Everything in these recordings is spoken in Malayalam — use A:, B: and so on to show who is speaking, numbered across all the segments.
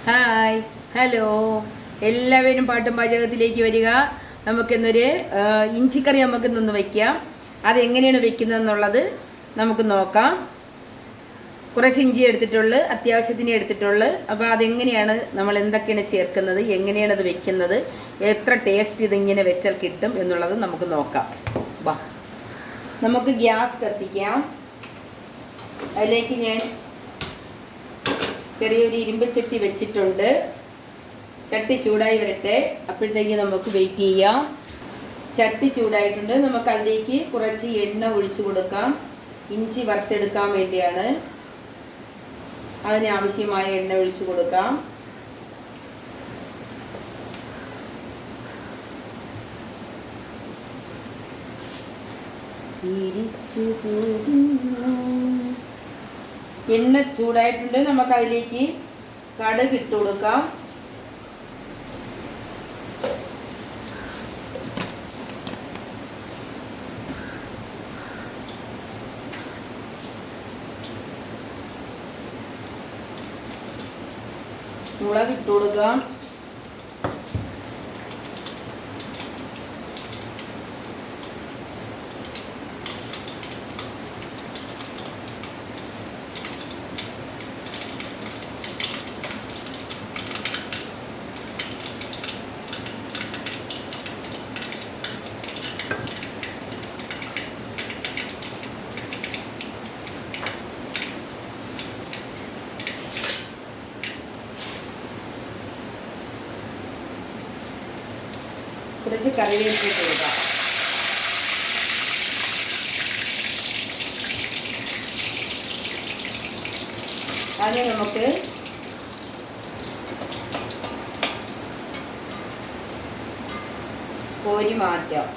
A: ഹായ് ഹലോ എല്ലാവരും പാട്ടും പാചകത്തിലേക്ക് വരിക. നമുക്കിന്നൊരു ഇഞ്ചിക്കറി നമുക്കിന്നൊന്ന് വയ്ക്കാം. അതെങ്ങനെയാണ് വെക്കുന്നതെന്നുള്ളത് നമുക്ക് നോക്കാം. കുറച്ച് ഇഞ്ചി എടുത്തിട്ടുള്ളൂ, അത്യാവശ്യത്തിന് എടുത്തിട്ടുള്ളൂ. അപ്പോൾ അതെങ്ങനെയാണ്, നമ്മൾ എന്തൊക്കെയാണ് ചേർക്കുന്നത്, എങ്ങനെയാണ് അത് വെക്കുന്നത്, എത്ര ടേസ്റ്റ് ഇതിങ്ങനെ വെച്ചാൽ കിട്ടും എന്നുള്ളത് നമുക്ക് നോക്കാം. വാ, നമുക്ക് ഗ്യാസ് കത്തിക്കാം. അതിലേക്ക് ഞാൻ ചെറിയൊരു ഇരുമ്പ് ചട്ടി വെച്ചിട്ടുണ്ട്. ചട്ടി ചൂടായി വരട്ടെ, അപ്പോഴത്തേക്ക് നമുക്ക് വെയിറ്റ് ചെയ്യാം. ചട്ടി ചൂടായിട്ടുണ്ട്. നമുക്ക് അതിലേക്ക് കുറച്ച് എണ്ണ ഒഴിച്ചു കൊടുക്കാം. ഇഞ്ചി വറുത്തെടുക്കാൻ വേണ്ടിയാണ്. അതിനാവശ്യമായ എണ്ണ ഒഴിച്ചു കൊടുക്കാം. എണ്ണ ചൂടായിട്ടുണ്ട്. നമുക്ക് അതിലേക്ക് കടുക് ഇട്ട് കൊടുക്കാം. മുളക് ഇട്ട് കൊടുക്കാം. കുറച്ച് കറിവേപ്പില ഇട്ട് കൊടുക്കാം. അത് നമുക്ക് കോരി മാറ്റാം.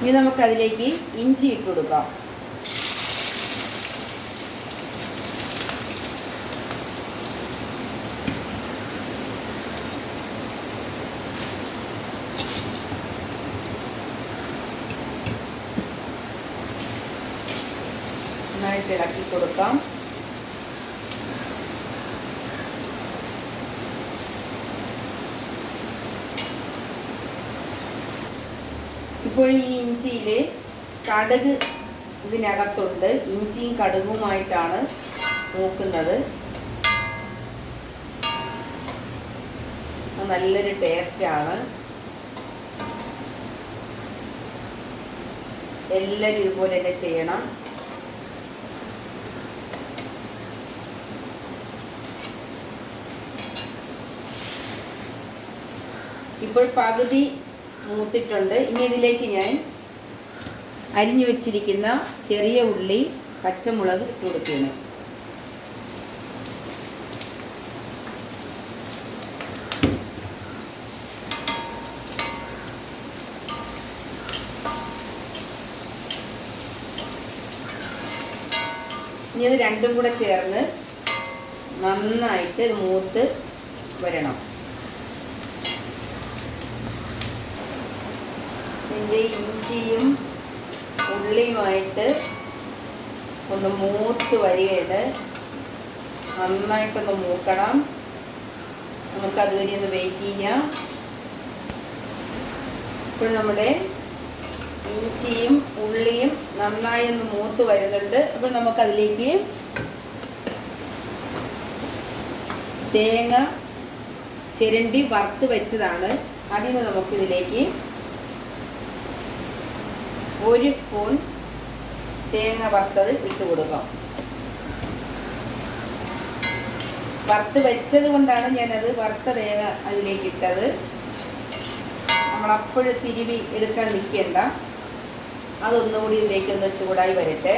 A: ഇനി നമുക്കതിലേക്ക് ഇഞ്ചി ഇട്ട് കൊടുക്കാം. നന്നായിട്ട് ഇളക്കി കൊടുക്കാം. ഇപ്പോൾ ഈ ഇഞ്ചിയിൽ കടുക് ഇതിനകത്തുണ്ട്. ഇഞ്ചിയും കടുകുമായിട്ടാണ് നോക്കുന്നത്. നല്ലൊരു ടേസ്റ്റാണ്. എല്ലാവരും ഇതുപോലെ തന്നെ ചെയ്യണം. ഇപ്പോൾ പകുതി മൂത്തിട്ടുണ്ട്. ഇനി ഇതിലേക്ക് ഞാൻ അരിഞ്ഞു വെച്ചിരിക്കുന്ന ചെറിയ ഉള്ളി, പച്ചമുളക് ഇട്ട് കൊടുക്കുകയാണ്. ഇനി ഇത് രണ്ടും കൂടെ ചേർന്ന് നന്നായിട്ട് മൂത്ത് വരണം. ഇതിൻ്റെ ഇഞ്ചിയും ഉള്ളിയുമായിട്ട് ഒന്ന് മൂത്ത് വരികയാണ്. നന്നായിട്ടൊന്ന് മൂക്കണം. നമുക്കതുവരെ ഒന്ന് വെയിറ്റ് ചെയ്യാം. ഇപ്പോൾ നമ്മുടെ ഇഞ്ചിയും ഉള്ളിയും നന്നായി ഒന്ന് മൂത്ത് വരുന്നുണ്ട്. അപ്പോൾ നമുക്കതിലേക്ക് തേങ്ങ ചിരണ്ടി വറുത്ത് വെച്ചതാണ്. അതിന് നമുക്കിതിലേക്ക് 1 സ്പൂൺ തേങ്ങ വറുത്തത് ഇട്ട് കൊടുക്കാം. വറുത്ത് വെച്ചത് കൊണ്ടാണ് ഞാനത് വറുത്ത തേങ്ങ അതിലേക്ക് ഇട്ടത്. നമ്മളപ്പോഴും തിരുവി എടുക്കാൻ നിൽക്കേണ്ട. അതൊന്നുകൂടി ഇതിലേക്കൊന്ന് ചൂടായി വരട്ടെ.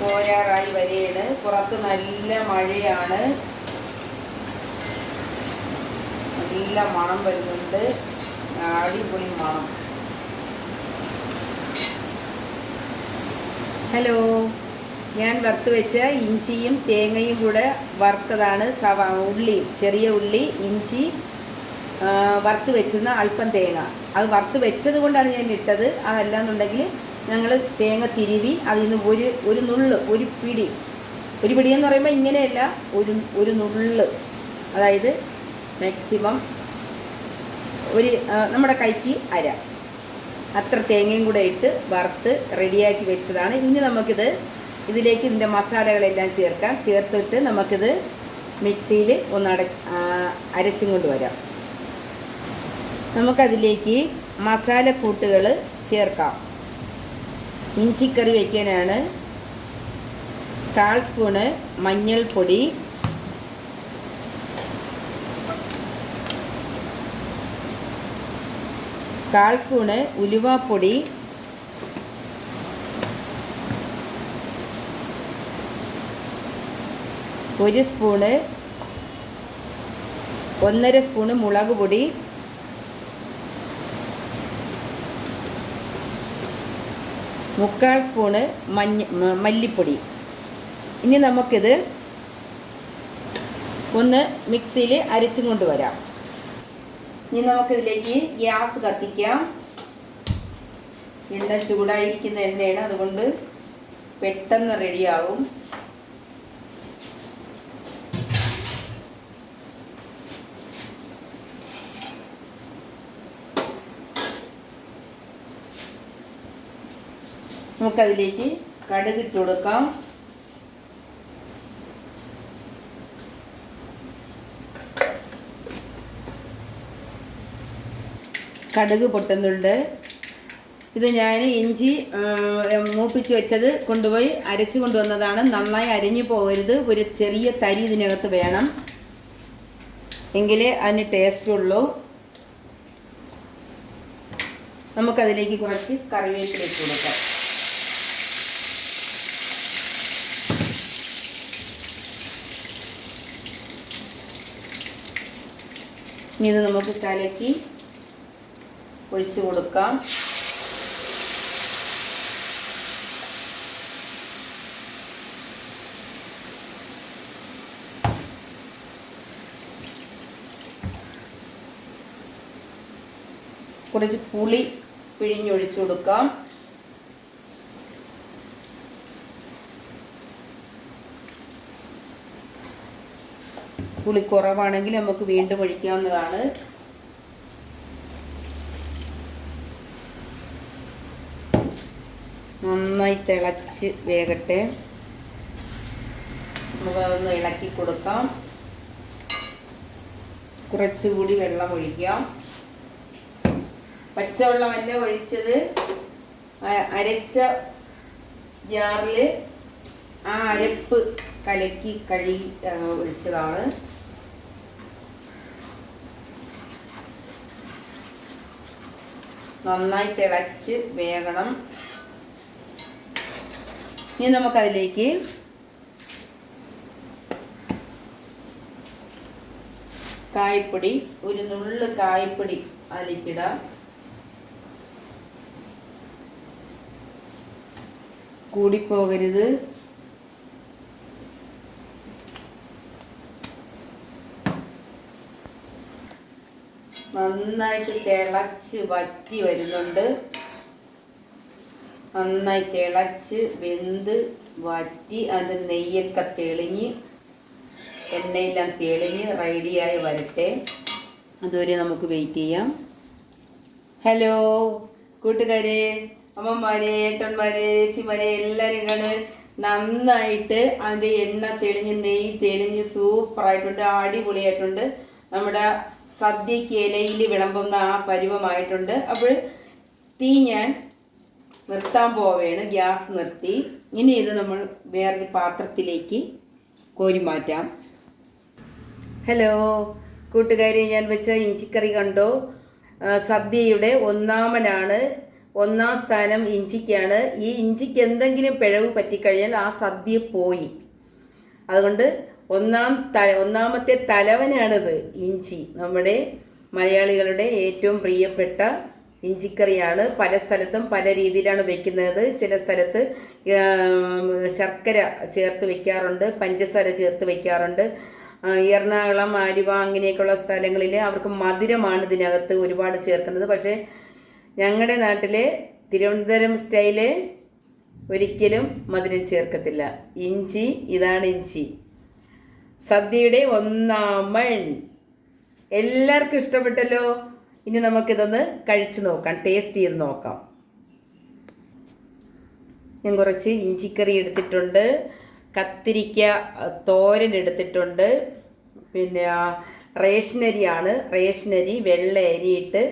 A: പോരാറായി വരികയാണ്. പുറത്ത് നല്ല മഴയാണ്. നല്ല മണം വരുന്നുണ്ട്. അടിപൊളി മണം. ഹലോ, ഞാൻ വറുത്ത് വെച്ച ഇഞ്ചിയും തേങ്ങയും കൂടെ വറുത്തതാണ്. ഉള്ളി, ചെറിയ ഉള്ളി, ഇഞ്ചി, വറുത്ത് വെച്ചിരുന്ന അല്പം തേങ്ങ. അത് വറുത്ത് വെച്ചത് കൊണ്ടാണ് ഞാൻ ഇട്ടത്. അതല്ലാന്നുണ്ടെങ്കിൽ ഞങ്ങൾ തേങ്ങ തിരുവി അതിൽ നിന്ന് ഒരു നുള്ള്, ഒരു പിടി എന്ന് പറയുമ്പോൾ ഇങ്ങനെയല്ല, ഒരു നുള്ള്, അതായത് മാക്സിമം നമ്മുടെ കൈക്ക് അര അത്ര തേങ്ങയും കൂടെ ഇട്ട് വറുത്ത് റെഡിയാക്കി വെച്ചതാണ്. ഇനി ഇതിലേക്ക് ഇതിൻ്റെ മസാലകളെല്ലാം ചേർത്തിട്ട് നമുക്കിത് മിക്സിയിൽ ഒന്ന് അരച്ചും കൊണ്ടുവരാം. നമുക്കതിലേക്ക് മസാലക്കൂട്ടുകൾ ചേർക്കാം. ഇഞ്ചിക്കറി വയ്ക്കാനാണ് 1/4 സ്പൂണ് മഞ്ഞൾപ്പൊടി, 1/4 സ്പൂണ് ഉലുവാപ്പൊടി, 1 സ്പൂണ് 1.5 സ്പൂണ് മുളക് പൊടി, 1/4 സ്പൂണ് മല്ലിപ്പൊടി. ഇനി നമുക്കിത് ഒന്ന് മിക്സിയിൽ അരച്ചും കൊണ്ടുവരാം. ഇനി നമുക്കിതിലേക്ക് ഗ്യാസ് കത്തിക്കാം. എണ്ണ ചൂടായിരിക്കുന്ന എണ്ണയാണ്, അതുകൊണ്ട് പെട്ടെന്ന് റെഡിയാവും. നമുക്കതിലേക്ക് കടുകിട്ട് കൊടുക്കാം. കടുക് പൊട്ടുന്നുണ്ട്. ഇത് ഞാൻ ഇഞ്ചി മൂപ്പിച്ച് വെച്ചത് കൊണ്ടുപോയി അരച്ചു കൊണ്ടുവന്നതാണ്. നന്നായി അരഞ്ഞു പോകരുത്. ഒരു ചെറിയ തരി ഇതിനകത്ത് വേണം, എങ്കിലേ അതിന് ടേസ്റ്റ് ഉള്ളൂ. നമുക്കതിലേക്ക് കുറച്ച് കറിവേപ്പില ഇട്ട് കൊടുക്കാം. ഇനി ഇത് നമുക്ക് കലക്കി ഒഴിച്ചു കൊടുക്കാം. കുറച്ച് പുളി പിഴിഞ്ഞൊഴിച്ചു കൊടുക്കാം. പുളി കുറവാണെങ്കിൽ നമുക്ക് വീണ്ടും ഒഴിക്കാവുന്നതാണ്. നന്നായി തിളച്ച് വേകട്ടെ. നമുക്കതൊന്ന് ഇളക്കി കൊടുക്കാം. കുറച്ചുകൂടി വെള്ളം ഒഴിക്കാം. പച്ചവെള്ളമല്ല ഒഴിച്ചത്, അരച്ച ജാറിൽ ആ അരപ്പ് കലക്കി കഴുകി ഒഴിച്ചതാണ്. നന്നായി തിളച്ച് വേകണം. ഇനി നമുക്കതിലേക്ക് കായപ്പൊടി, ഒരു നുള്ള് കായപ്പൊടി അതിലേക്കിടാം. കൂടിപ്പോകരുത്. നന്നായിട്ട് തിളച്ച് വറ്റി വരുന്നുണ്ട്. നന്നായി തിളച്ച് വെന്ത് വറ്റി അത് നെയ്യൊക്കെ തെളിഞ്ഞ് എണ്ണയെല്ലാം തെളിഞ്ഞ് റെഡിയായി വരട്ടെ. അതുവരെ നമുക്ക് വെയിറ്റ് ചെയ്യാം. ഹലോ കൂട്ടുകാരെ, അമ്മമാരെ, ഏട്ടന്മാരെ, ചേച്ചിമാരെ എല്ലാവരും കണ്ട് നന്നായിട്ട് അതിൻ്റെ എണ്ണ തെളിഞ്ഞ് നെയ്യ് തെളിഞ്ഞ് സൂപ്പറായിട്ടുണ്ട്, അടിപൊളിയായിട്ടുണ്ട്. നമ്മുടെ സദ്യക്ക് ഇലയിൽ വിളമ്പുന്ന ആ പരുവമായിട്ടുണ്ട്. അപ്പോൾ തീ ഞാൻ നിർത്താൻ പോവുകയാണ്. ഗ്യാസ് നിർത്തി. ഇനി ഇത് നമ്മൾ വേറൊരു പാത്രത്തിലേക്ക് കോരി മാറ്റാം. ഹലോ കൂട്ടുകാരെ, ഞാൻ വെച്ച ഇഞ്ചിക്കറി കണ്ടോ? സദ്യയുടെ ഒന്നാമനാണ്. 1-ാം സ്ഥാനം ഇഞ്ചിക്കാണ്. ഈ ഇഞ്ചിക്ക് എന്തെങ്കിലും പിഴവ് പറ്റിക്കഴിഞ്ഞാൽ ആ സദ്യ പോയി. അതുകൊണ്ട് ഒന്നാമത്തെ തലവനാണിത് ഇഞ്ചി. നമ്മുടെ മലയാളികളുടെ ഏറ്റവും പ്രിയപ്പെട്ട ഇഞ്ചിക്കറിയാണ്. പല സ്ഥലത്തും പല രീതിയിലാണ് വെക്കുന്നത്. ചില സ്ഥലത്ത് ശർക്കര ചേർത്ത് വെക്കാറുണ്ട്, പഞ്ചസാര ചേർത്ത് വെക്കാറുണ്ട്. എറണാകുളം, ആലുവ അങ്ങനെയൊക്കെയുള്ള സ്ഥലങ്ങളിൽ അവർക്ക് മധുരമാണ് ഇതിനകത്ത് ഒരുപാട് ചേർക്കുന്നത്. പക്ഷേ ഞങ്ങളുടെ നാട്ടിലെ തിരുവനന്തപുരം സ്റ്റൈല് ഒരിക്കലും മധുരം ചേർക്കത്തില്ല. ഇഞ്ചി, ഇതാണ് ഇഞ്ചി. സദ്യയുടെ ഒന്നാമൻ. എല്ലാവർക്കും ഇഷ്ടപ്പെട്ടല്ലോ. ഇനി നമുക്കിതൊന്ന് കഴിച്ചു നോക്കാം, ടേസ്റ്റ് ചെയ്ത് നോക്കാം. ഞാൻ കുറച്ച് ഇഞ്ചിക്കറി എടുത്തിട്ടുണ്ട്, കത്തിരിക്ക തോരൻ എടുത്തിട്ടുണ്ട്, പിന്നെ റേഷനരിയാണ്. റേഷനരി വെള്ള അരിയിട്ട്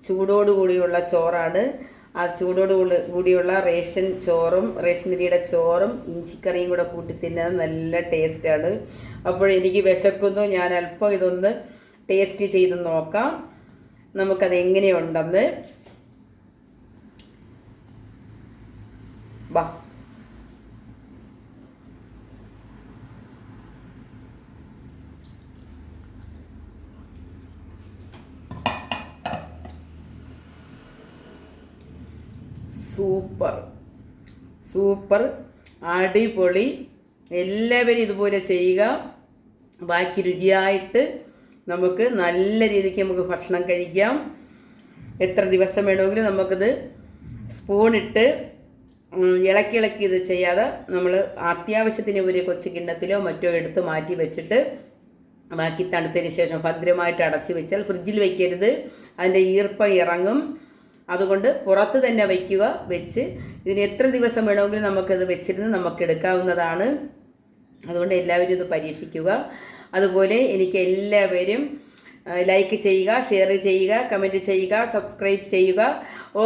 A: ചൂടോടുകൂടിയുള്ള ചോറാണ്. ആ ചൂടോട് കൂടിയുള്ള റേഷൻ ചോറും റേഷനരിയുടെ ചോറും ഇഞ്ചിക്കറിയും കൂടെ കൂട്ടി തിന്നാൻ നല്ല ടേസ്റ്റാണ്. അപ്പോൾ എനിക്ക് വിശക്കുന്നു, ഞാൻ അല്പം ഇതൊന്ന് ടേസ്റ്റ് ചെയ്ത് നോക്കാം. നമുക്കത് എങ്ങനെയുണ്ടെന്ന്. വാ, സൂപ്പർ സൂപ്പർ, അടിപൊളി. എല്ലാവരും ഇതുപോലെ ചെയ്യുക. ബാക്കി രുചിയായിട്ട് നമുക്ക് നല്ല രീതിക്ക് നമുക്ക് ഭക്ഷണം കഴിക്കാം. എത്ര ദിവസം വേണമെങ്കിലും നമുക്കിത് സ്പൂണിട്ട് ഇളക്കി ഇത് ചെയ്യാതെ നമ്മൾ അത്യാവശ്യത്തിന് ഒരു കൊച്ചു കിണ്ണത്തിലോ മറ്റോ എടുത്ത് മാറ്റി വെച്ചിട്ട് ബാക്കി തണുത്തതിന് ശേഷം ഭദ്രമായിട്ട് അടച്ചു വെച്ചാൽ ഫ്രിഡ്ജിൽ വയ്ക്കരുത്, അതിൻ്റെ ഈർപ്പം ഇറങ്ങും. അതുകൊണ്ട് പുറത്ത് തന്നെ വയ്ക്കുക. വെച്ച് ഇതിന് എത്ര ദിവസം വേണമെങ്കിലും നമുക്കത് വെച്ചിരുന്ന് നമുക്ക് എടുക്കാവുന്നതാണ്. അതുകൊണ്ട് എല്ലാവരും ഇത് പരീക്ഷിക്കുക. അതുപോലെ എനിക്ക് എല്ലാവരും ലൈക്ക് ചെയ്യുക, ഷെയർ ചെയ്യുക, കമൻറ്റ് ചെയ്യുക, സബ്സ്ക്രൈബ് ചെയ്യുക.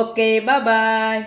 A: Okay, bye bye.